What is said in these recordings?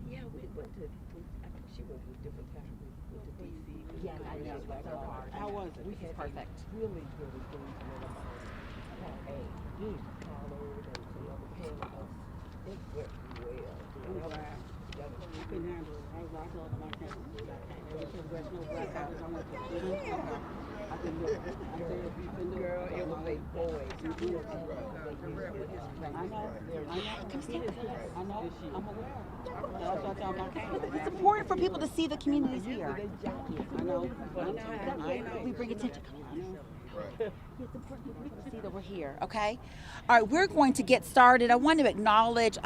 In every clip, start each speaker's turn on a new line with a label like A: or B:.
A: Yeah, we went to. I think she went with different times. We went to DC. Yeah, I know. So hard. How was it? We had perfect. Really, really things with us. Hey, followed and the other panelists. It went well. You can handle it. I was like, oh, my there's no black eyes. I went to I can do it. Girl, it was a boy. I know. I'm aware.
B: It's important for people to see the communities here.
A: I know.
B: We bring attention. It's important for people to see that we're here, okay? All right, we're going to get started. I want to acknowledge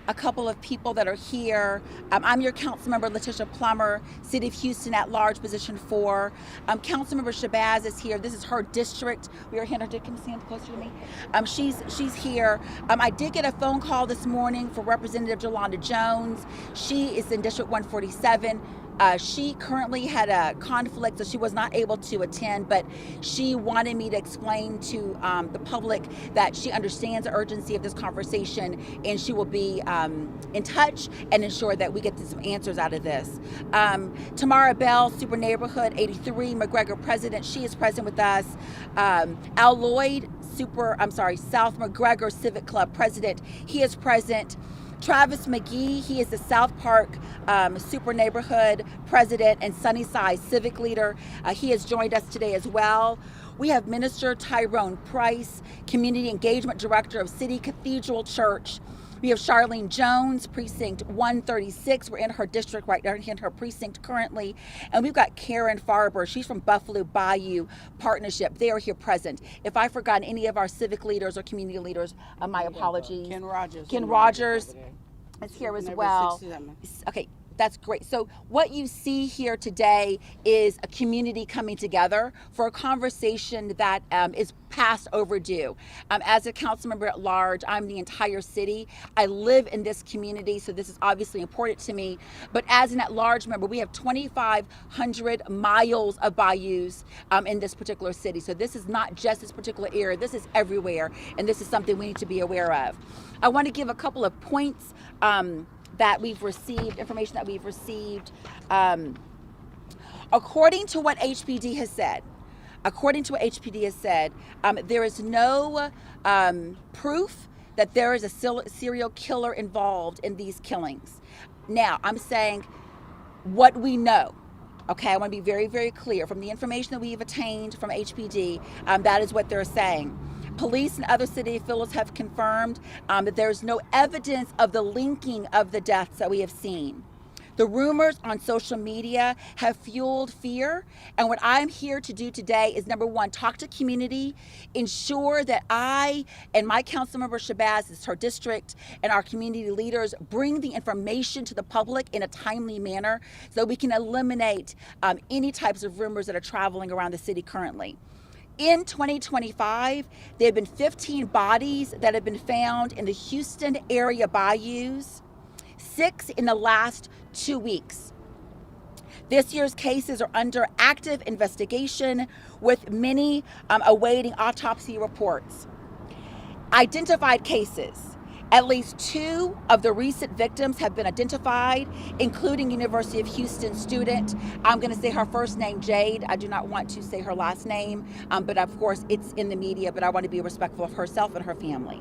B: a couple of people that are here. I'm your Councilmember Letitia Plummer, City of Houston at large, position 4. Councilmember Shabazz is here. This is her district. We are here. Can you stand closer to me? She's here. I did get a phone call this morning for Representative Jolanda Jones. She is in District 147. She currently had a conflict, so she was not able to attend, but she wanted me to explain to the public that she understands the urgency of this conversation, and she will be in touch and ensure that we get some answers out of this. Tamara Bell, Super Neighborhood 83, McGregor President, she is present with us. Al Lloyd, South McGregor Civic Club President, he is present. Travis McGee, he is the South Park Super Neighborhood President and Sunnyside Civic Leader. He has joined us today as well. We have Minister Tyrone Price, Community Engagement Director of City Cathedral Church. We have Charlene Jones, Precinct 136. We're in her district right now, in her precinct currently. And we've got Karen Farber. She's from Buffalo Bayou Partnership. They are here present. If I've forgotten any of our civic leaders or community leaders, my apologies.
A: Ken Rogers.
B: Ken Rogers is here as well. Okay. That's great. So what you see here today is a community coming together for a conversation that is past overdue. As a council member at large, I'm the entire city. I live in this community, so this is obviously important to me. But as an at-large member, we have 2,500 miles of bayous in this particular city. So this is not just this particular area. This is everywhere, and this is something we need to be aware of. I want to give a couple of points that we've received, information that we've received. According to what HPD has said, there is no proof that there is a serial killer involved in these killings. Now, I'm saying what we know. Okay, I want to be very, very clear. From the information that we've attained from HPD, that is what they're saying. Police and other city officials have confirmed that there's no evidence of the linking of the deaths that we have seen. The rumors on social media have fueled fear, and what I'm here to do today is, number one, talk to community, ensure that I and my council member Shabazz, is her district, and our community leaders bring the information to the public in a timely manner so we can eliminate any types of rumors that are traveling around the city currently. In 2025, there have been 15 bodies that have been found in the Houston area bayous, 6 in the last 2 weeks. This year's cases are under active investigation, with many awaiting autopsy reports. Identified cases. At least 2 of the recent victims have been identified, including University of Houston student. I'm going to say her first name, Jade. I do not want to say her last name, but of course it's in the media, but I want to be respectful of herself and her family.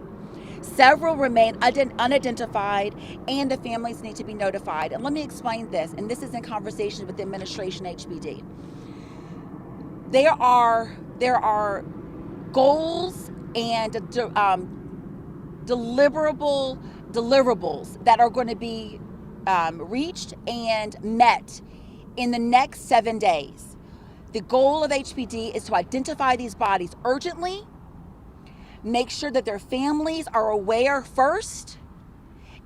B: Several remain unidentified, and the families need to be notified. And let me explain this, and this is in conversation with the administration, HPD. There are goals and deliverables that are going to be reached and met in the next 7 days. The goal of HPD is to identify these bodies urgently, make sure that their families are aware first,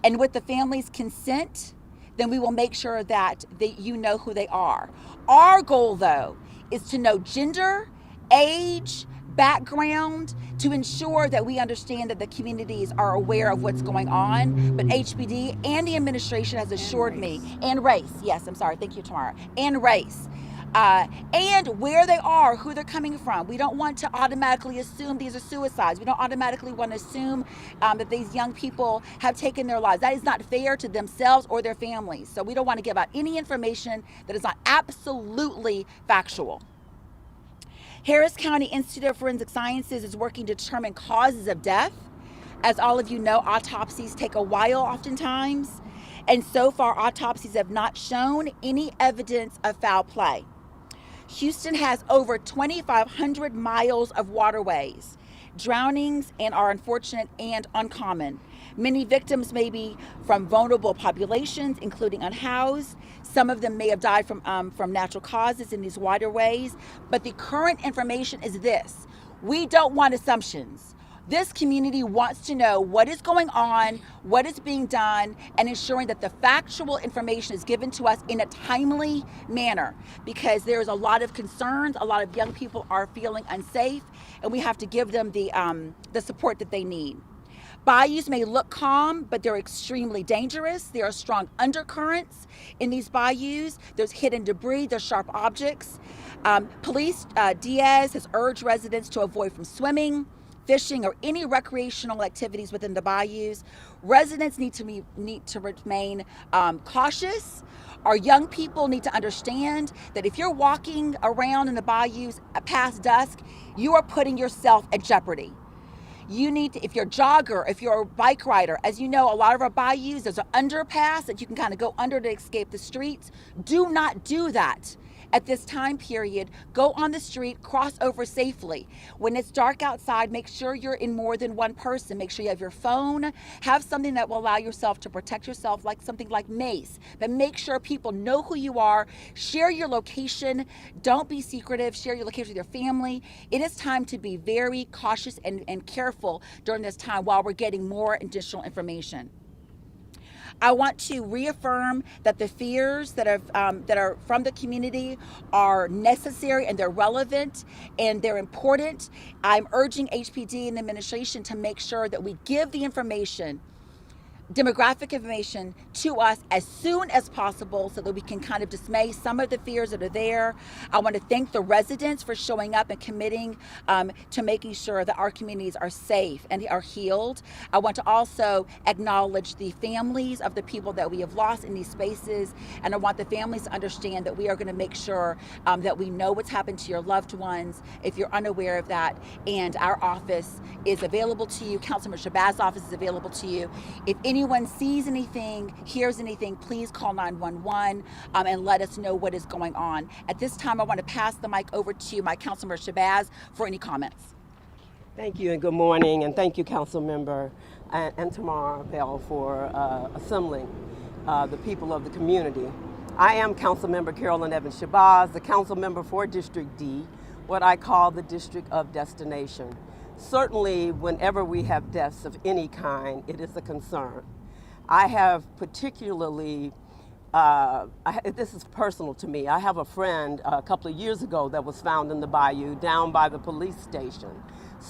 B: and with the families' consent, then we will make sure that you know who they are. Our goal, though, is to know gender, age, background to ensure that we understand that the communities are aware of what's going on. But HPD and the administration has assured me, and race, yes, I'm sorry, thank you, Tamara, and race. And where they are, who they're coming from. We don't want to automatically assume these are suicides. We don't automatically want to assume that these young people have taken their lives. That is not fair to themselves or their families. So we don't want to give out any information that is not absolutely factual. Harris County Institute of Forensic Sciences is working to determine causes of death. As all of you know, autopsies take a while oftentimes. And so far, autopsies have not shown any evidence of foul play. Houston has over 2,500 miles of waterways. Drownings are unfortunate and uncommon. Many victims may be from vulnerable populations, including unhoused. Some of them may have died from natural causes in these waterways. But the current information is this: we don't want assumptions. This community wants to know what is going on, what is being done, and ensuring that the factual information is given to us in a timely manner, because there's a lot of concerns. A lot of young people are feeling unsafe, and we have to give them the support that they need. Bayous may look calm, but they're extremely dangerous. There are strong undercurrents in these bayous. There's hidden debris, there's sharp objects. Police Diaz has urged residents to avoid from swimming, fishing, or any recreational activities within the bayous. Residents need to remain cautious. Our young people need to understand that if you're walking around in the bayous past dusk, you are putting yourself at jeopardy. You need to, if you're a jogger, if you're a bike rider, as you know, a lot of our bayous, there's an underpass that you can kind of go under to escape the streets. Do not do that at this time period. Go on the street, cross over safely. When it's dark outside, make sure you're in more than one person. Make sure you have your phone, have something that will allow yourself to protect yourself, like something like mace. But make sure people know who you are. Share your location. Don't be secretive. Share your location with your family. It is time to be very cautious and careful during this time while we're getting more additional information. I want to reaffirm that the fears that are from the community are necessary and they're relevant and they're important. I'm urging HPD and the administration to make sure that we give the information, demographic information, to us as soon as possible so that we can kind of dismay some of the fears that are there. I want to thank the residents for showing up and committing to making sure that our communities are safe and are healed. I want to also acknowledge the families of the people that we have lost in these spaces, and I want the families to understand that we are going to make sure that we know what's happened to your loved ones if you're unaware of that, and our office is available to you. Councilman Shabazz's office is available to you. If anyone sees anything, hears anything, please call 911 and let us know what is going on. At this time, I want to pass the mic over to my Councilman Shabazz for any comments.
C: Thank you and good morning, and thank you, Councilmember and Tamara Bell, for assembling the people of the community. I am Councilmember Carolyn Evans Shabazz, the council member for District D, what I call the District of Destination. Certainly, whenever we have deaths of any kind, it is a concern. I have particularly, this is personal to me, I have a friend a couple of years ago that was found in the bayou down by the police station.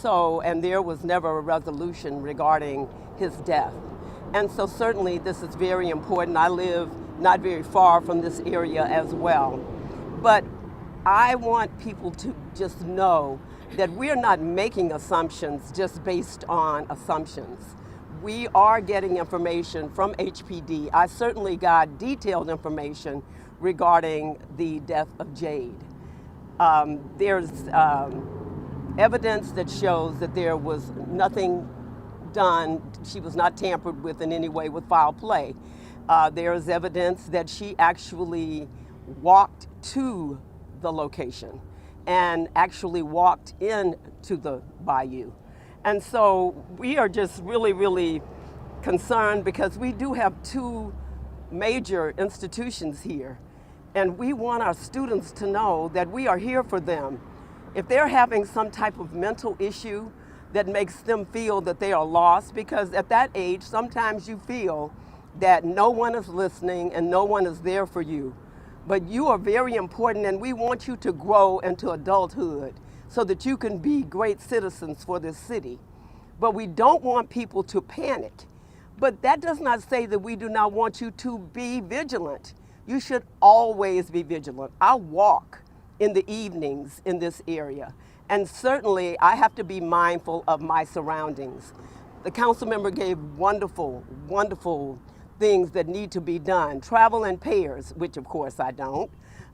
C: And there was never a resolution regarding his death. And so certainly this is very important. I live not very far from this area as well. But I want people to just know that we're not making assumptions just based on assumptions. We are getting information from HPD. I certainly got detailed information regarding the death of Jade. There's evidence that shows that there was nothing done, she was not tampered with in any way with foul play. There is evidence that she actually walked to the location and actually walked into the bayou. And so we are just really, really concerned because we do have two major institutions here, and we want our students to know that we are here for them. If they're having some type of mental issue that makes them feel that they are lost, because at that age, sometimes you feel that no one is listening and no one is there for you. But you are very important, and we want you to grow into adulthood so that you can be great citizens for this city. But we don't want people to panic. But that does not say that we do not want you to be vigilant. You should always be vigilant. I walk in the evenings in this area, and certainly I have to be mindful of my surroundings. The council member gave wonderful, wonderful things that need to be done. Travel in pairs, which of course I don't,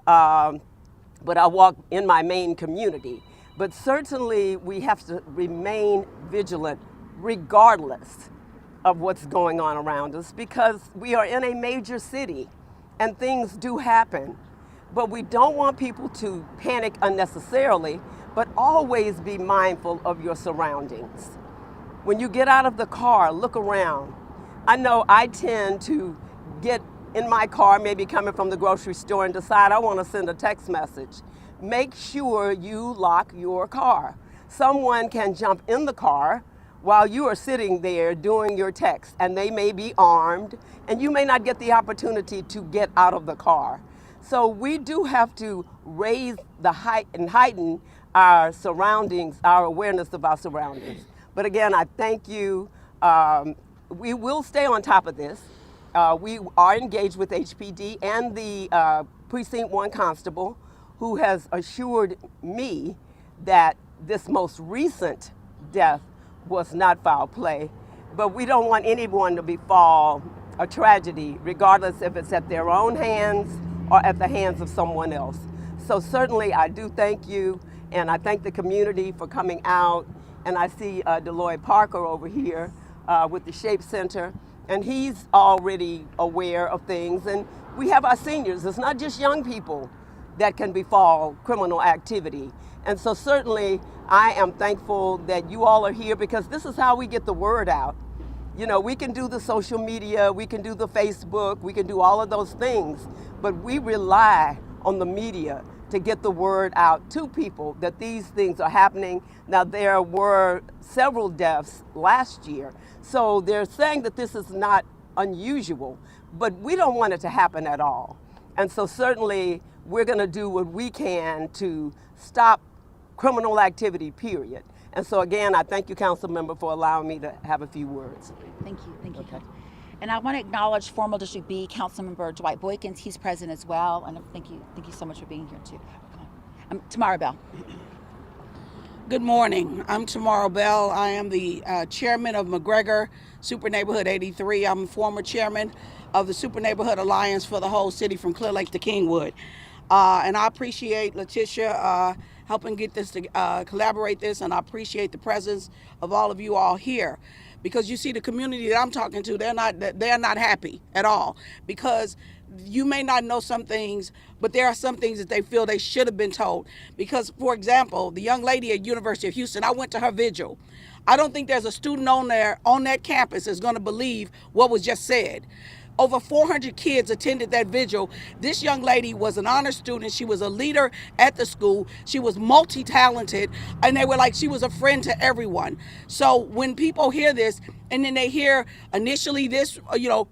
C: but I walk in my main community. But certainly we have to remain vigilant regardless of what's going on around us, because we are in a major city and things do happen. But we don't want people to panic unnecessarily, but always be mindful of your surroundings. When you get out of the car, look around. I know I tend to get in my car, maybe coming from the grocery store, and decide I want to send a text message. Make sure you lock your car. Someone can jump in the car while you are sitting there doing your text, and they may be armed, and you may not get the opportunity to get out of the car. So we do have to raise the height and heighten our surroundings, our awareness of our surroundings. But again, I thank you. We will stay on top of this. We are engaged with HPD and the Precinct 1 Constable, who has assured me that this most recent death was not foul play. But we don't want anyone to befall a tragedy, regardless if it's at their own hands or at the hands of someone else. So certainly I do thank you, and I thank the community for coming out. And I see Deloy Parker over here with the Shape Center, and he's already aware of things. And we have our seniors. It's not just young people that can befall criminal activity. And so certainly I am thankful that you all are here, because this is how we get the word out. You know, we can do the social media, we can do the Facebook, we can do all of those things, but we rely on the media to get the word out to people that these things are happening. Now, there were several deaths last year, so they're saying that this is not unusual, but we don't want it to happen at all. And so certainly we're going to do what we can to stop criminal activity, period. And so again, I thank you, Council Member, for allowing me to have a few words.
B: Thank you. Thank you.
C: Okay.
B: And I want to acknowledge former District B Councilmember Dwight Boykins. He's present as well. And thank you so much for being here too. Tamara Bell.
D: Good morning. I'm Tamara Bell. I am the chairman of McGregor Super Neighborhood 83. I'm former chairman of the Super Neighborhood Alliance for the whole city from Clear Lake to Kingwood. And I appreciate Letitia helping get this to collaborate this, and I appreciate the presence of all of you all here, because you see the community that I'm talking to, they're not happy at all, because you may not know some things, but there are some things that they feel they should have been told. Because, for example, the young lady at University of Houston, I went to her vigil. I don't think there's a student on that campus that's going to believe what was just said. Over 400 kids attended that vigil. This young lady was an honor student. She was a leader at the school. She was multi-talented, and they were like, she was a friend to everyone. So when people hear this, and then they hear initially this,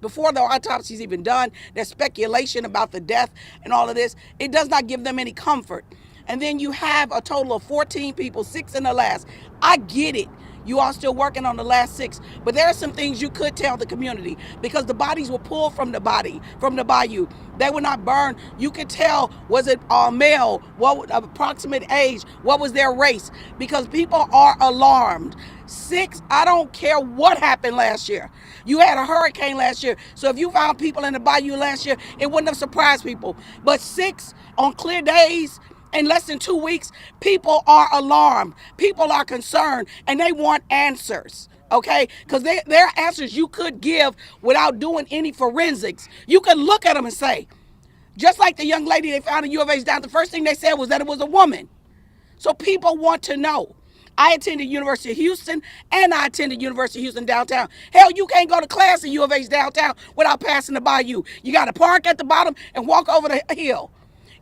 D: before the autopsy's even done, there's speculation about the death and all of this, it does not give them any comfort. And then you have a total of 14 people, 6 in the last. I get it. You are still working on the last 6, but there are some things you could tell the community, because the bodies were pulled from the bayou. They were not burned. You could tell, was it male, what approximate age, what was their race, because people are alarmed. 6, I don't care what happened last year. You had a hurricane last year, so if you found people in the bayou last year, it wouldn't have surprised people. But 6 on clear days, in less than 2 weeks, people are alarmed. People are concerned, and they want answers, okay? Because there are answers you could give without doing any forensics. You can look at them and say, just like the young lady they found in U of H down, the first thing they said was that it was a woman. So people want to know. I attended University of Houston, and I attended University of Houston downtown. Hell, you can't go to class at U of H downtown without passing the bayou. You got to park at the bottom and walk over the hill.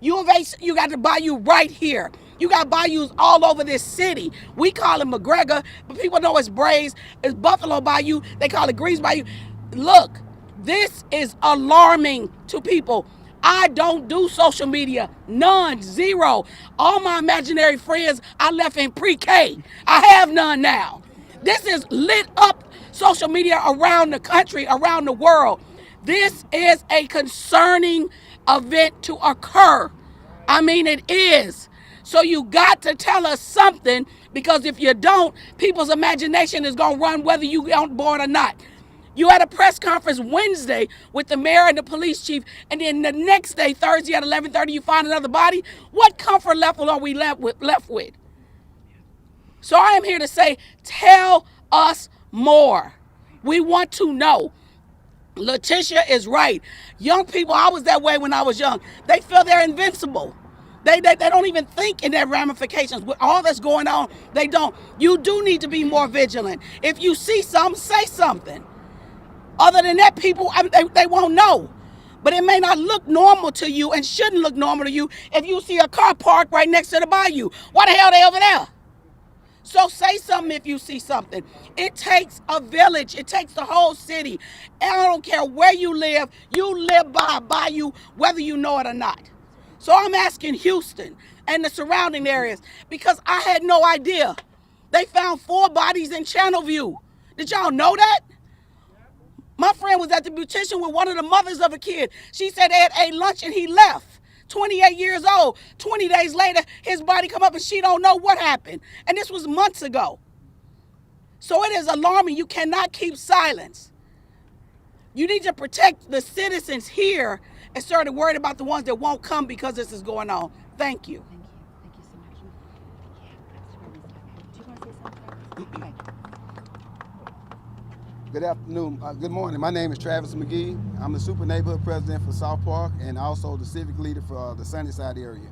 D: U of H, you got the bayou right here. You got bayous all over this city. We call it McGregor, but people know it's Brays, it's Buffalo Bayou. They call it Grease Bayou. Look, this is alarming to people. I don't do social media. None. Zero. All my imaginary friends I left in pre-K. I have none now. This is lit up social media around the country, around the world. This is a concerning event to occur. I mean, it is. So you got to tell us something, because if you don't, people's imagination is going to run whether you on board or not. You had a press conference Wednesday with the mayor and the police chief, and then the next day, Thursday at 11:30, you find another body. What comfort level are we left with? So I am here to say, tell us more. We want to know. Letitia is right. Young people, I was that way when I was young. They feel they're invincible. They don't even think in their ramifications. With all that's going on, they don't. You do need to be more vigilant. If you see something, say something. Other than that, people, they won't know. But it may not look normal to you and shouldn't look normal to you if you see a car parked right next to the bayou. Why the hell are they over there? So say something if you see something. It takes a village. It takes the whole city. And I don't care where you live by a bayou, whether you know it or not. So I'm asking Houston and the surrounding areas, because I had no idea. They found 4 bodies in Channelview. Did y'all know that? My friend was at the beautician with one of the mothers of a kid. She said they had ate lunch and he left. 28 years old. 20 days later, his body come up and she don't know what happened. And this was months ago. So it is alarming. You cannot keep silence. You need to protect the citizens here instead of worried about the ones that won't come because this is going on. Thank you.
B: Thank you so much. Do you want to say something? Okay.
E: Good afternoon. Good morning. My name is Travis McGee. I'm the super neighborhood president for South Park and also the civic leader for the Sunnyside area.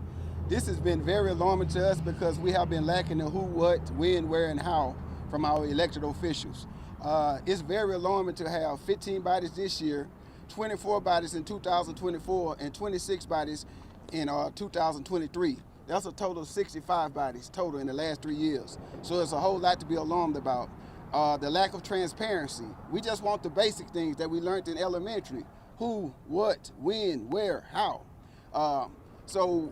E: This has been very alarming to us because we have been lacking the who, what, when, where, and how from our elected officials. It's very alarming to have 15 bodies this year, 24 bodies in 2024, and 26 bodies in 2023. That's a total of 65 bodies total in the last 3 years. So it's a whole lot to be alarmed about. The lack of transparency. We just want the basic things that we learned in elementary. Who, what, when, where, how. So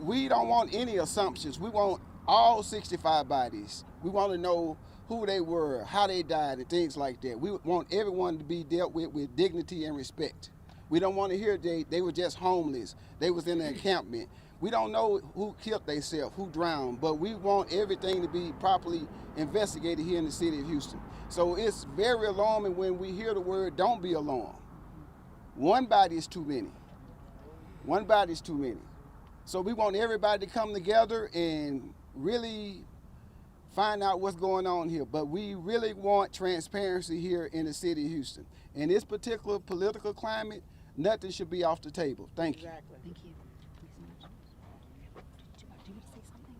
E: we don't want any assumptions. We want all 65 bodies. We want to know who they were, how they died, and things like that. We want everyone to be dealt with dignity and respect. We don't want to hear they were just homeless. They was in an encampment. We don't know who killed themselves, who drowned, but we want everything to be properly investigated here in the city of Houston. So it's very alarming when we hear the word, don't be alarmed. One body is too many. One body is too many. So we want everybody to come together and really find out what's going on here. But we really want transparency here in the city of Houston. In this particular political climate, nothing should be off the table. Thank you.
B: Thank you. Do you want to say something?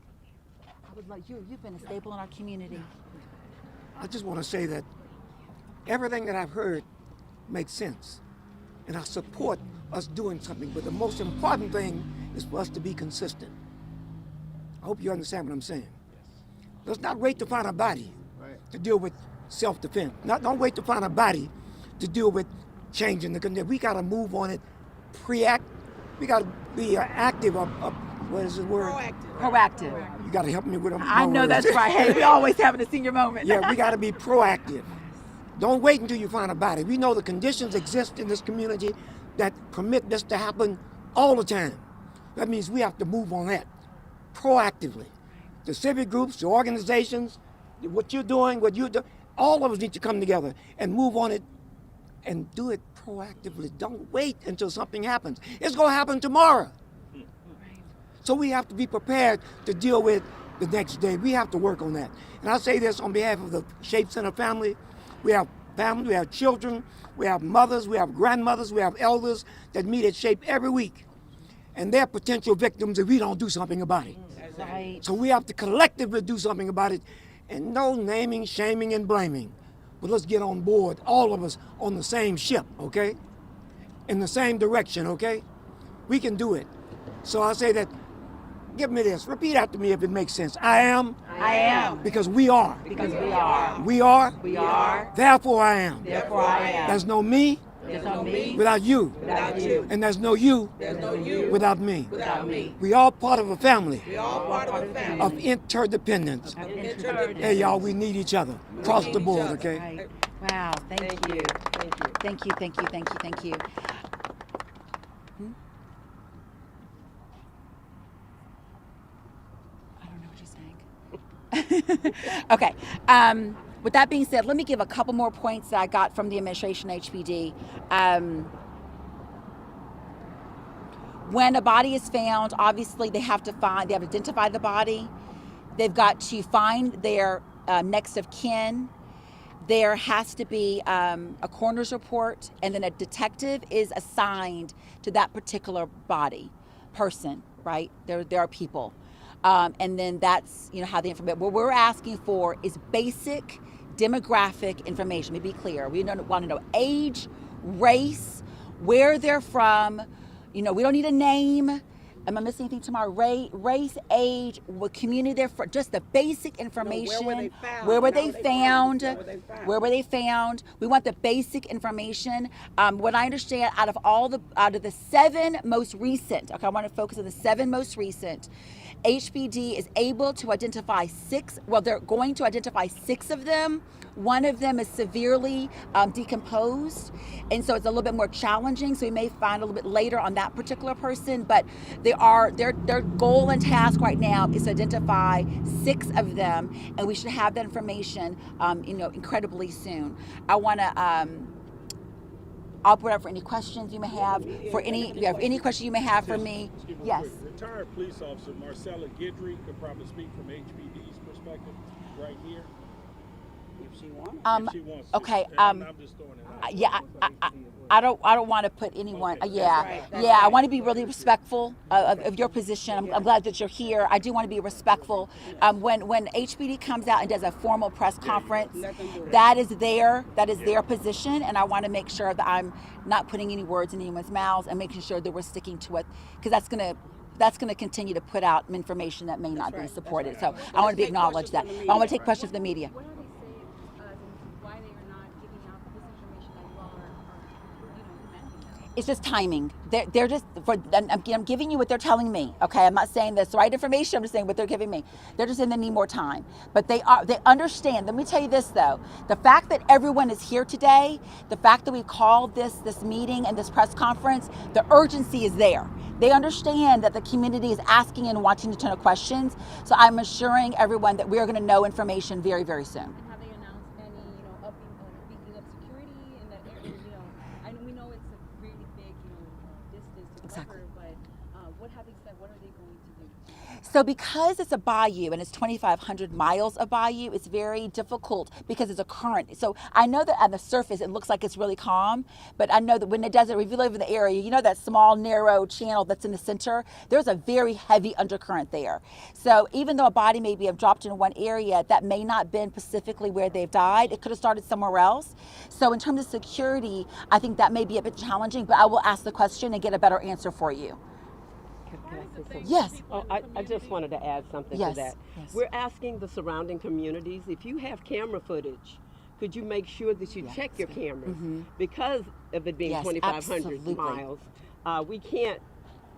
B: I would like you've been a staple in our community.
F: I just want to say that everything that I've heard makes sense. And I support us doing something, but the most important thing is for us to be consistent. I hope you understand what I'm saying. Let's not wait to find a body to deal with self-defense. Don't wait to find a body to deal with changing the condition. We got to move on it, we got to be active, what is the word?
B: Proactive.
F: You got to help me with them.
B: I know that's right. Hey, we always having a senior moment.
F: Yeah, we got to be proactive. Don't wait until you find a body. We know the conditions exist in this community that permit this to happen all the time. That means we have to move on that proactively. The civic groups, the organizations, what you're doing, all of us need to come together and move on it and do it proactively. Don't wait until something happens. It's going to happen tomorrow. So we have to be prepared to deal with the next day. We have to work on that. And I say this on behalf of the Shape Center family. We have family, we have children, we have mothers, we have grandmothers, we have elders that meet at Shape every week. And they're potential victims if we don't do something about it.
B: Right.
F: So we have to collectively do something about it. And no naming, shaming, and blaming. But let's get on board, all of us on the same ship, okay? In the same direction, okay? We can do it. So I say that, give me this. Repeat after me if it makes sense. I am.
B: I am.
F: Because we are.
B: Because we are.
F: We are.
B: We are.
F: Therefore I am.
B: Therefore I am.
F: There's no me.
D: There's no me
F: without you.
D: without you.
F: And there's no you
D: There's no you
F: without me.
D: without me.
F: We all part of a family
D: We all part of a family
F: of interdependence.
D: interdependent.
F: Hey, y'all, we need each other across the board,
D: other.
F: okay?
B: Right. Wow. Thank you.
C: Thank you.
B: Thank you. Thank you. Thank you. Thank you. I don't know what you're saying. Okay. With that being said, let me give a couple more points that I got from the administration HPD. When a body is found, obviously they have to identify the body. They've got to find their next of kin. There has to be a coroner's report, and then a detective is assigned to that particular person, right? There are people. And then that's, how the information, what we're asking for is basic demographic information. Let me be clear. We want to know age, race, where they're from. We don't need a name. Am I missing anything tomorrow? Race, age, what community they're from, just the basic information. Where were they found? Where were they found? We want the basic information. What I understand, out of the 7 most recent, okay, I want to focus on the 7 most recent. HPD is able to identify 6. Well, they're going to identify 6 of them. One of them is severely decomposed, and so it's a little bit more challenging. So we may find a little bit later on that particular person, but their goal and task right now is to identify 6 of them, and we should have that information, incredibly soon. I want to. I'll put up for any questions you may have. Any question you may have for me. Yes.
G: Retired police officer Marcella Guidry could probably speak from HPD's perspective right here.
D: If she wants.
G: If she wants to.
B: Okay.
G: And I'm just throwing it out.
B: Yeah. I don't want to put anyone.
G: Okay.
B: Yeah. I want to be really respectful of your position. I'm glad that you're here. I do want to be respectful. When HPD comes out and does a formal press conference, that is their position, and I want to make sure that I'm not putting any words in anyone's mouths and making sure that we're sticking to it, because that's going to continue to put out information that may not be supported. So I want to be acknowledged that. I want to take questions from the media.
H: What are they saying as in why they are not giving out this information that you all are demanding them?
B: It's just timing. They're just, I'm giving you what they're telling me, okay? I'm not saying that's the right information, I'm just saying what they're giving me. They're just saying they need more time. But they understand. Let me tell you this though, the fact that everyone is here today, the fact that we called this meeting and this press conference, the urgency is there. They understand that the community is asking and wanting to turn questions. So I'm assuring everyone that we're going to know information very, very soon.
H: And have they announced any, beefing up security in that area? I know we know it's a really big, distance to
B: Exactly.
H: cover, but what have they said? What are they going to do?
B: So because it's a bayou and it's 2,500 miles of bayou, it's very difficult because it's a current. So I know that on the surface it looks like it's really calm, but I know that when it doesn't, if you live in the area, that small narrow channel that's in the center, there's a very heavy undercurrent there. So even though a body may be dropped in one area, that may not have been specifically where they've died. It could have started somewhere else. So in terms of security, I think that may be a bit challenging, but I will ask the question and get a better answer for you.
C: Can I say something?
B: Yes.
C: Oh, I just wanted to add something
B: Yes,
C: to that.
B: yes.
C: We're asking the surrounding communities, if you have camera footage, could you make sure that you check your cameras? Because of it being
B: Yes,
C: 2,500
B: absolutely.
C: miles, we can't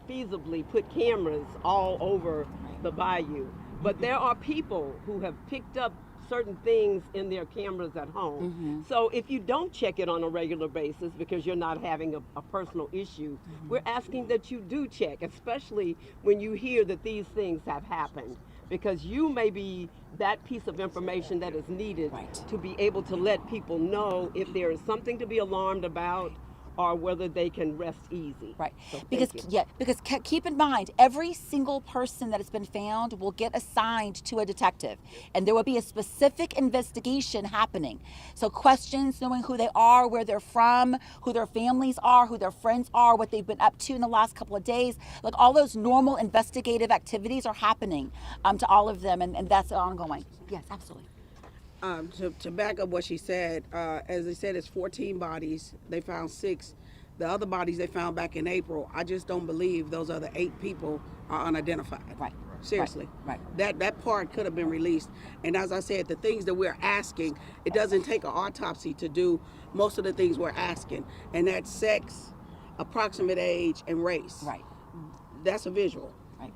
C: feasibly put cameras all over the bayou. But there are people who have picked up certain things in their cameras at home. So if you don't check it on a regular basis because you're not having a personal issue, we're asking that you do check, especially when you hear that these things have happened, because you may be that piece of information that is needed to be able to let people know if there is something to be alarmed about or whether they can rest easy.
B: Right.
C: So
B: Because keep in mind, every single person that has been found will get assigned to a detective, and there will be a specific investigation happening. So questions, knowing who they are, where they're from, who their families are, who their friends are, what they've been up to in the last couple of days, like all those normal investigative activities are happening to all of them, and that's ongoing. Yes, absolutely.
D: To back up what she said, as they said, it's 14 bodies. They found 6. The other bodies they found back in April, I just don't believe those other 8 people are unidentified.
B: Right.
D: Seriously.
B: Right.
D: That part could have been released. And as I said, the things that we're asking, it doesn't take an autopsy to do most of the things we're asking. And that's sex, approximate age, and race.
B: Right.
D: That's a visual.
B: Right.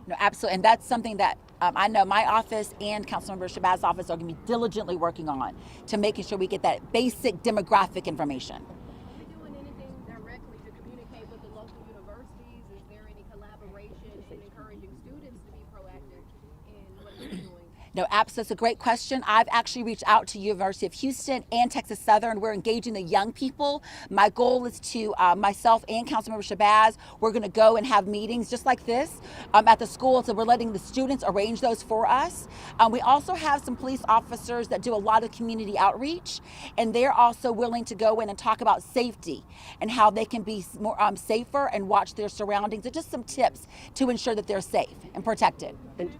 B: No, absolutely. And that's something that I know my office and Councilmember Shabazz's office are going to be diligently working on to making sure we get that basic demographic information.
I: Are we doing anything directly to communicate with the local universities? Is there any collaboration in encouraging students to be proactive in what they're doing?
B: No, absolutely. It's a great question. I've actually reached out to University of Houston and Texas Southern. We're engaging the young people. My goal is to, myself and Councilmember Shabazz, we're going to go and have meetings just like this at the school. So we're letting the students arrange those for us. We also have some police officers that do a lot of community outreach, and they're also willing to go in and talk about safety and how they can be more safer and watch their surroundings, and just some tips to ensure that they're safe and protected.
C: And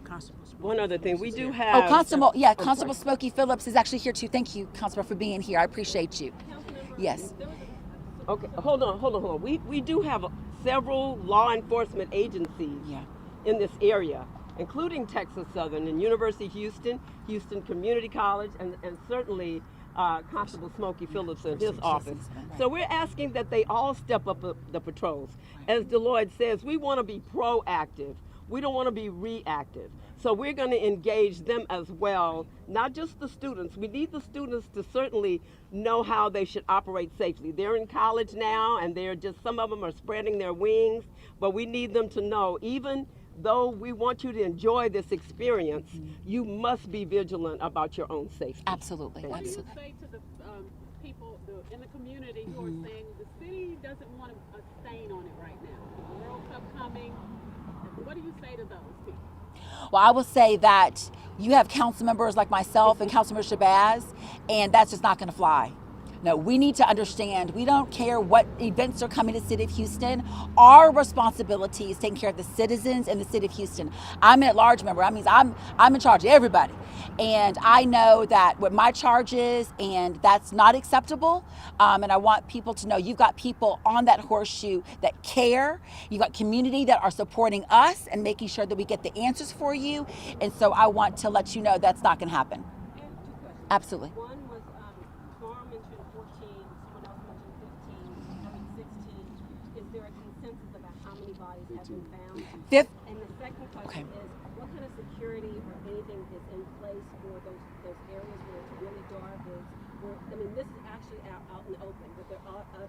C: one other thing, we do have.
B: Oh, Constable, Constable Smokey Phillips is actually here too. Thank you, Constable, for being here. I appreciate you. Yes.
C: Okay, hold on. We do have several law enforcement agencies in this area, including Texas Southern and University of Houston, Houston Community College, and certainly Constable Smokey Phillips in his office. So we're asking that they all step up the patrols. As Deloitte says, we want to be proactive. We don't want to be reactive. So we're going to engage them as well, not just the students. We need the students to certainly know how they should operate safely. They're in college now, and some of them are spreading their wings, but we need them to know, even though we want you to enjoy this experience, you must be vigilant about your own safety.
B: Absolutely.
J: What do you
B: Absolutely.
J: say to the people in the community who are saying the city doesn't want a stain on it right now? The World Cup coming. What do you say to those people?
B: Well, I will say that you have council members like myself and Councilmember Shabazz, and that's just not going to fly. No, we need to understand, we don't care what events are coming to the city of Houston. Our responsibility is taking care of the citizens in the city of Houston. I'm an at-large member. That means I'm in charge of everybody. And I know that what my charge is, and that's not acceptable. And I want people to know you've got people on that horseshoe that care. You've got community that are supporting us and making sure that we get the answers for you. And so I want to let you know that's not going to happen.
I: And 2 questions.
B: Absolutely.
I: One was, Laura mentioned 14, someone else mentioned 16. Is there a consensus about how many bodies have been found? And the second question is, what kind of security or anything is in place for those areas where it's really dark? This is actually out in the open, but there are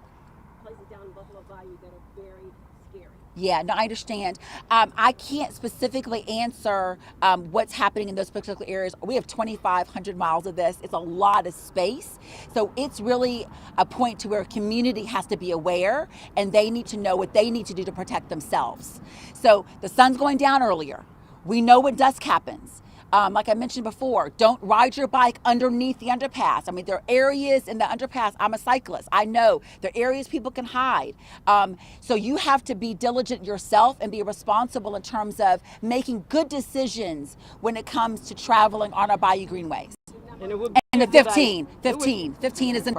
I: places down in Buffalo Bayou that are very scary.
B: Yeah, no, I understand. I can't specifically answer what's happening in those particular areas. We have 2,500 miles of this. It's a lot of space. So it's really a point to where community has to be aware, and they need to know what they need to do to protect themselves. So the sun's going down earlier. We know when dusk happens. Like I mentioned before, don't ride your bike underneath the underpass. I mean, there are areas in the underpass. I'm a cyclist. I know there are areas people can hide. So you have to be diligent yourself and be responsible in terms of making good decisions when it comes to traveling on our Bayou Greenways. And the 15 is in.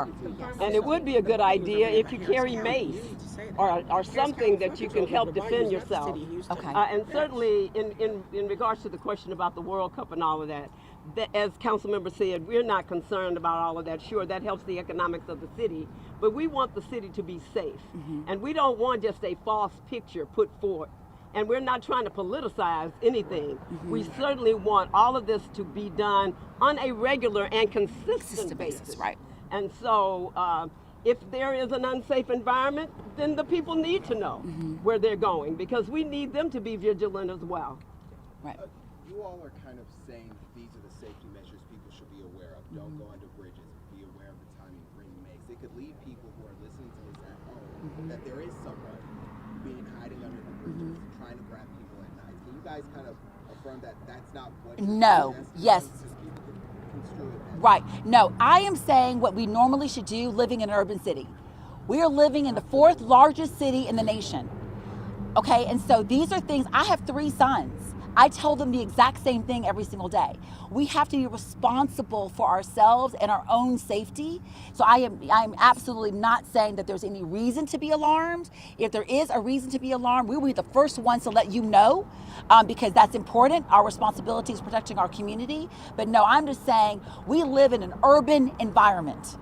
C: And it would be a good idea if you carry mace or something that you can help defend yourself.
B: Okay.
C: And certainly in regards to the question about the World Cup and all of that, as council member said, we're not concerned about all of that. Sure, that helps the economics of the city, but we want the city to be safe. And we don't want just a false picture put forth. And we're not trying to politicize anything. We certainly want all of this to be done on a regular and consistent basis.
B: Right.
C: And so if there is an unsafe environment, then the people need to know where they're going, because we need them to be vigilant as well.
B: Right.
K: You all are kind of saying these are the safety measures people should be aware of. Don't go under bridges. Be aware of the timing. Bring mace. It could lead people who are listening to this at home that there is someone hiding under the bridges, trying to grab people at night. Can you guys kind of affirm that that's not what?
B: No. Yes. Right. No, I am saying what we normally should do living in an urban city. We are living in the 4th largest city in the nation. Okay, and so these are things, I have 3 sons. I tell them the exact same thing every single day. We have to be responsible for ourselves and our own safety. So I'm absolutely not saying that there's any reason to be alarmed. If there is a reason to be alarmed, we will be the first ones to let you know, because that's important. Our responsibility is protecting our community. But no, I'm just saying we live in an urban environment,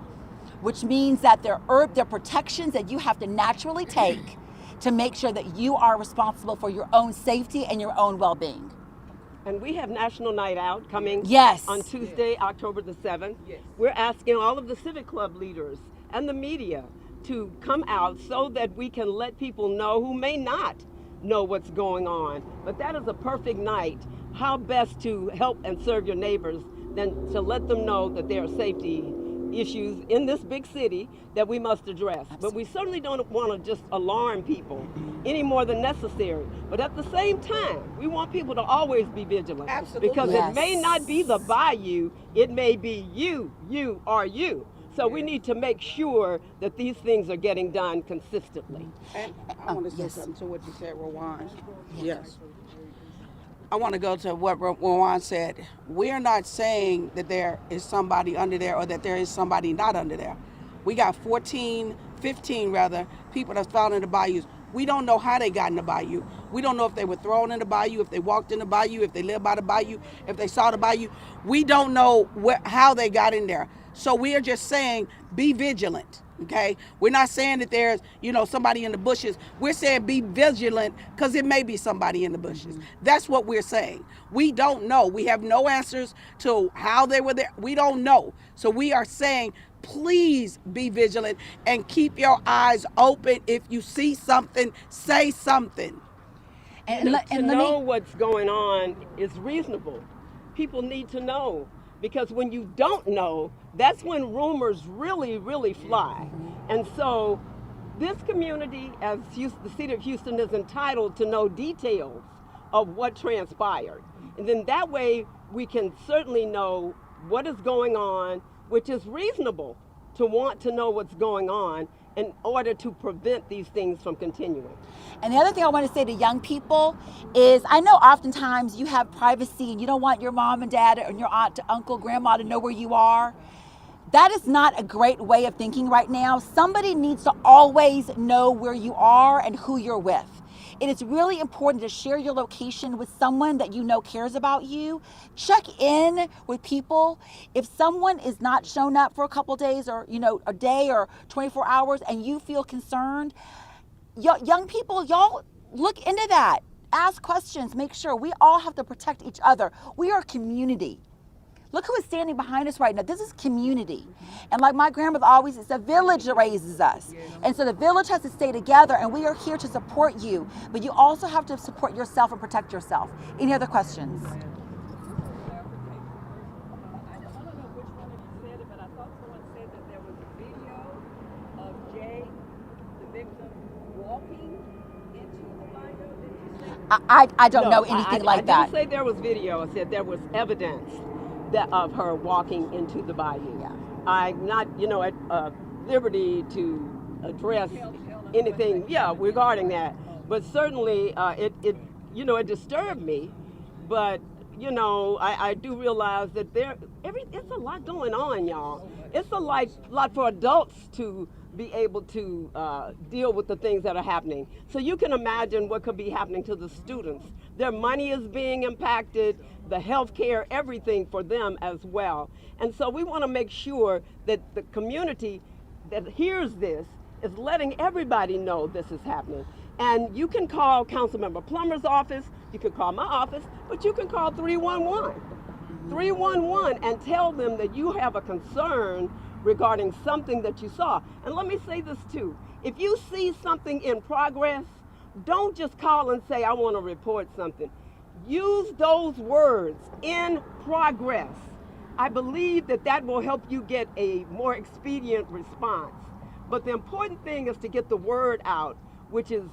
B: which means that there are protections that you have to naturally take to make sure that you are responsible for your own safety and your own well-being.
C: And we have National Night Out coming
B: Yes.
C: on Tuesday, October the 7th.
A: Yes.
C: We're asking all of the civic club leaders and the media to come out so that we can let people know who may not know what's going on. But that is a perfect night. How best to help and serve your neighbors than to let them know that there are safety issues in this big city that we must address. But we certainly don't want to just alarm people any more than necessary. But at the same time, we want people to always be vigilant.
D: Absolutely.
C: Because
B: Yes.
C: it may not be the bayou, it may be you or you. So we need to make sure that these things are getting done consistently.
D: And I want to say
B: yes.
D: something to what you said, Rowan. Yes. I want to go to what Rowan said. We're not saying that there is somebody under there or that there is somebody not under there. We got 15 people that's found in the bayous. We don't know how they got in the bayou. We don't know if they were thrown in the bayou, if they walked in the bayou, if they lived by the bayou, if they saw the bayou. We don't know how they got in there. So we are just saying, be vigilant, okay? We're not saying that there's, somebody in the bushes. We're saying be vigilant because it may be somebody in the bushes. That's what we're saying. We don't know. We have no answers to how they were there. We don't know. So we are saying, please be vigilant and keep your eyes open. If you see something, say something.
B: And let
C: know
B: me,
C: what's going on is reasonable. People need to know, because when you don't know, that's when rumors really, really fly. And so this community, as the city of Houston, is entitled to know details of what transpired. And then that way we can certainly know what is going on, which is reasonable to want to know what's going on in order to prevent these things from continuing.
B: and the other thing I want to say to young people is, I know oftentimes you have privacy and you don't want your mom and dad and your aunt, uncle, grandma to know where you are. That is not a great way of thinking right now. Somebody needs to always know where you are and who you're with. It is really important to share your location with someone that you know cares about you. Check in with people. If someone is not shown up for a couple days or a day or 24 hours and you feel concerned, young people, y'all look into that. Ask questions. Make sure. We all have to protect each other. We are a community. Look who is standing behind us right now. This is community. And like my grandmother always says, it's a village that raises us. And so the village has to stay together, and we are here to support you. But you also have to support yourself and protect yourself. Any other questions?
A: I don't know which one of you said it, but I thought someone said that there was a video of Jay, the victim, walking into the bayou. Did you say?
B: I don't know anything like that.
C: I didn't say there was video. I said there was evidence of her walking into the bayou.
B: Yeah.
C: I'm not, at liberty to address anything, regarding that. But certainly, it disturbed me. But I do realize that it's a lot going on, y'all. It's a lot for adults to be able to deal with the things that are happening. So you can imagine what could be happening to the students. Their money is being impacted, the health care, everything for them as well. And so we want to make sure that the community that hears this is letting everybody know this is happening. And you can call Councilmember Plummer's office, you can call my office, but you can call 311. 311 and tell them that you have a concern regarding something that you saw. And let me say this too. If you see something in progress, don't just call and say, I want to report something. Use those words, in progress. I believe that will help you get a more expedient response. But the important thing is to get the word out, which is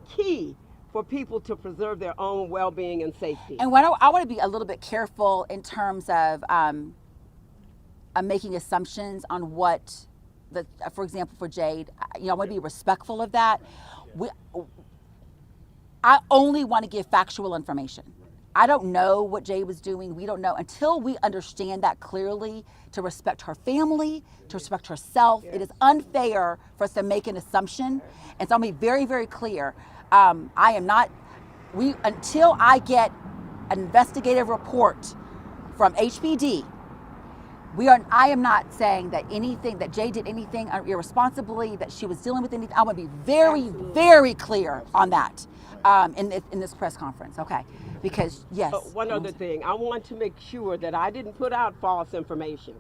C: key for people to preserve their own well-being and safety.
B: And I want to be a little bit careful in terms of making assumptions on what, for example, for Jade, I want to be respectful of that. I only want to give factual information. I don't know what Jay was doing. We don't know until we understand that clearly, to respect her family, to respect herself. It is unfair for us to make an assumption. And so I'm going to be very, very clear. I am not, until I get an investigative report from HPD, I am not saying that Jay did anything irresponsibly, that she was dealing with anything. I want to be very, very clear on that in this press conference, okay? Because, yes.
C: One other thing, I want to make sure that I didn't put out false information.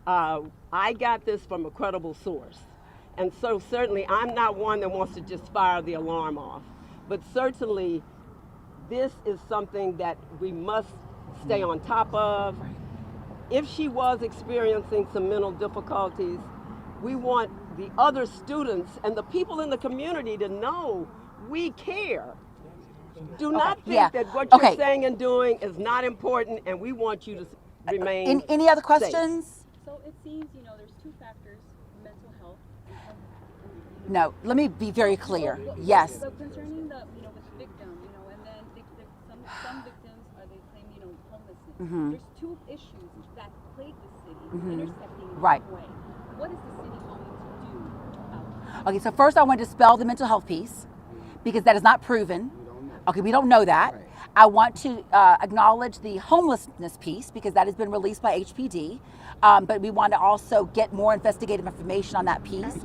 C: I got this from a credible source. And so certainly I'm not one that wants to just fire the alarm off. But certainly this is something that we must stay on top of. If she was experiencing some mental difficulties, we want the other students and the people in the community to know we care. Do not think that what you're saying and doing is not important, and we want you to remain
B: Any other
C: safe.
B: questions?
H: So it seems, there's two factors, mental health and
B: No, let me be very clear. Yes.
H: So concerning the, with the victim, and then some victims they claim, homelessness. There's two issues that plague the city, intersecting in
B: Right.
H: one way. What is the city going to do about that?
B: Okay, so first I want to dispel the mental health piece, because that is not proven. Okay, we don't know that. Right. I want to acknowledge the homelessness piece, because that has been released by HPD. But we want to also get more investigative information on that piece.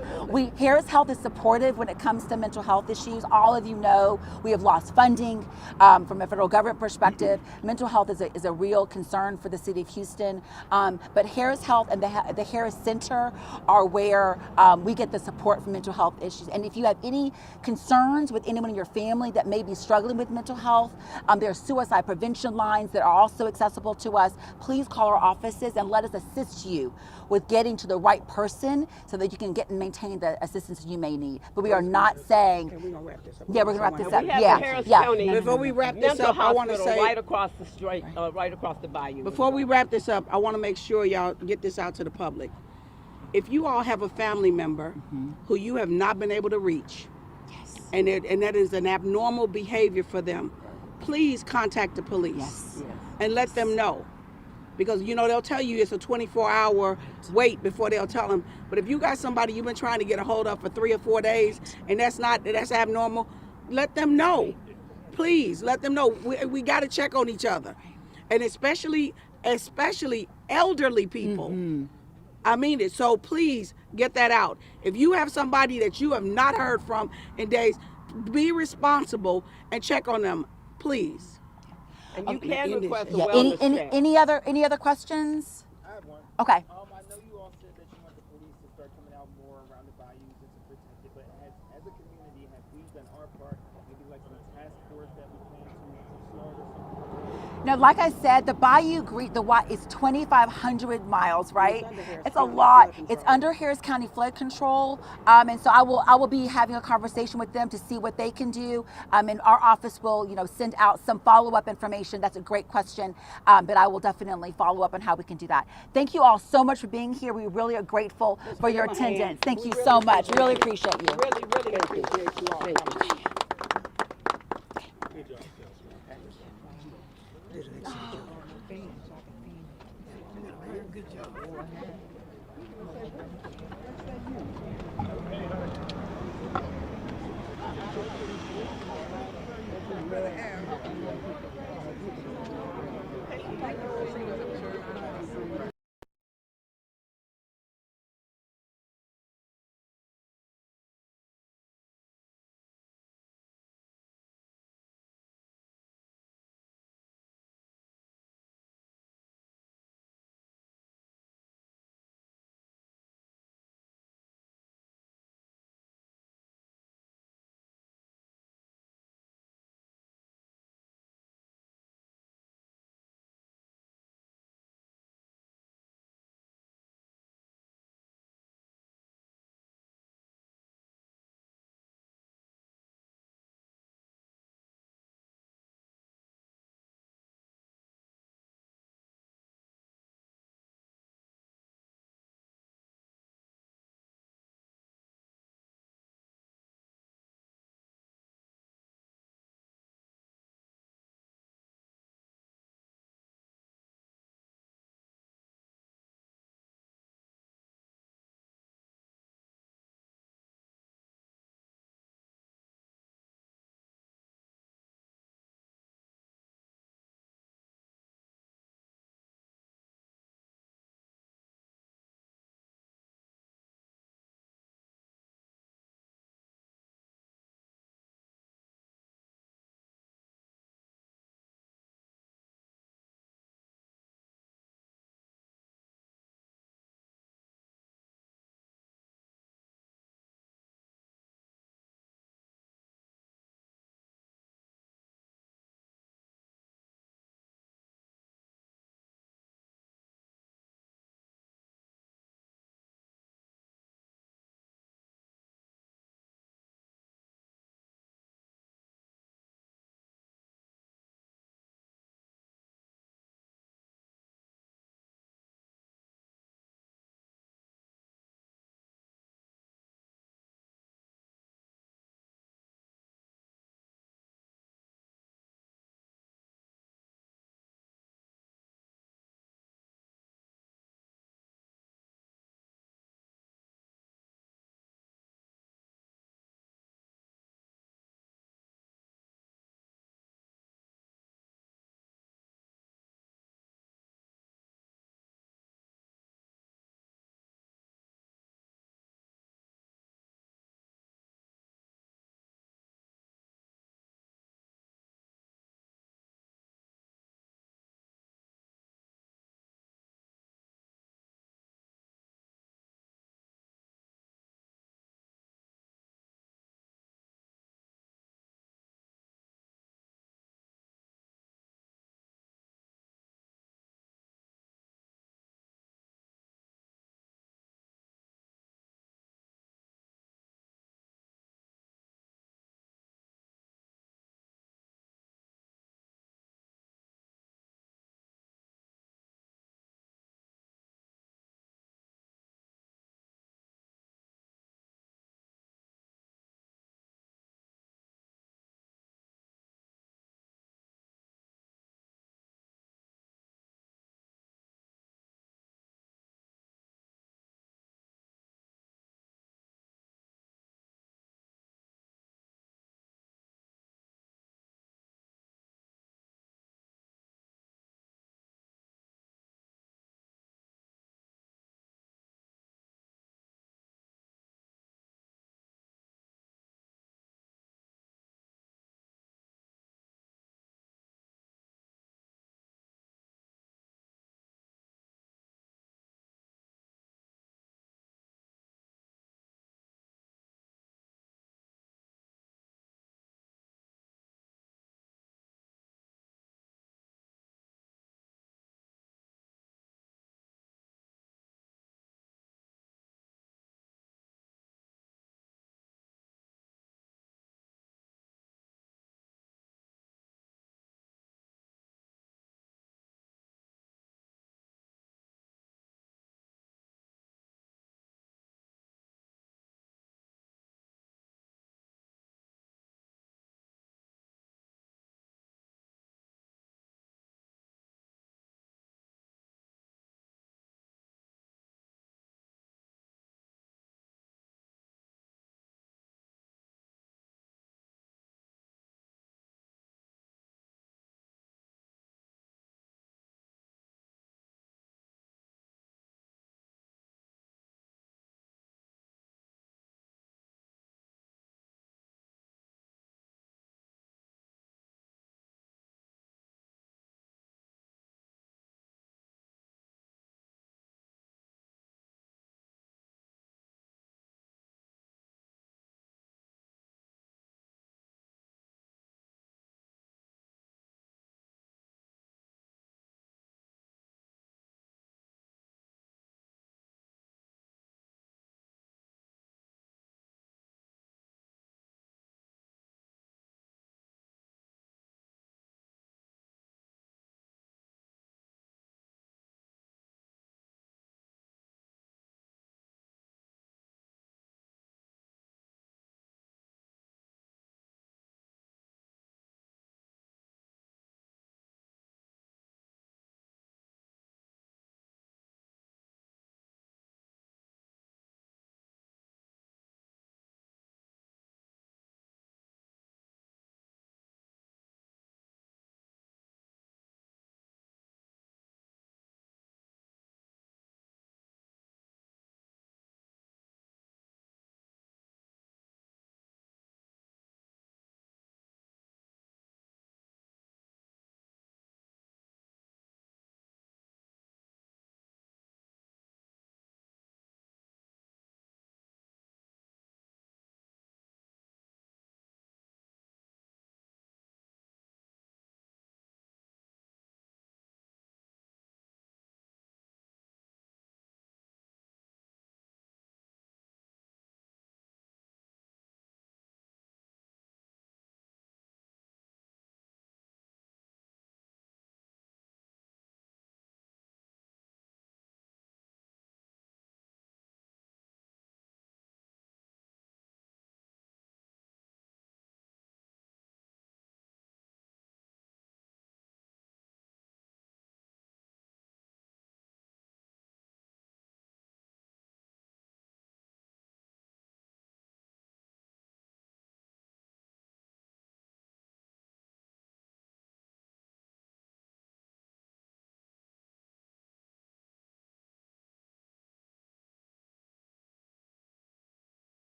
B: Harris Health is supportive when it comes to mental health issues. All of you know we have lost funding from a federal government perspective. Mental health is a real concern for the city of Houston. But Harris Health and the Harris Center are where we get the support for mental health issues. And if you have any concerns with anyone in your family that may be struggling with mental health, there are suicide prevention lines that are also accessible to us. Please call our offices and let us assist you with getting to the right person so that you can get and maintain the assistance you may need. But we are not saying.
D: Okay, we're gonna wrap this up.
B: Yeah, we're gonna wrap this up.
C: We have
B: Yeah,
C: the Harris
B: yeah.
C: County
D: Before we wrap this
C: Mental
D: up, I want to
C: Hospital
D: say
C: right across the street, right across the bayou.
D: before we wrap this up, I want to make sure y'all get this out to the public. If you all have a family member who you have not been able to reach, and that is an abnormal behavior for them, please contact the police and let them know. Because they'll tell you it's a 24-hour wait before they'll tell them. But if you got somebody you've been trying to get a hold of for 3 or 4 days and that's abnormal, let them know. Please let them know. We got to check on each other, and especially elderly people. I mean it. So please get that out. If you have somebody that you have not heard from in days, be responsible and check on them, please.
C: And you can request a
B: Yeah.
C: wellness check.
B: Any other questions?
L: I have one.
B: Okay.
L: I know you all said that you want the police to start coming out more around the bayous and to protect it, but as a community, have we done our part? Maybe like some task force that we plan to start or something?
B: Now, like I said, the Bayou is 2,500 miles, right? It's a lot. It's under Harris County flood control, and so I will be having a conversation with them to see what they can do. And our office will, send out some follow-up information. That's a great question, but I will definitely follow up on how we can do that. Thank you all so much for being here. We really are grateful for your attendance. Thank you so much. We really appreciate you.
C: Really, really appreciate you all.
G: Good job.
F: Good job.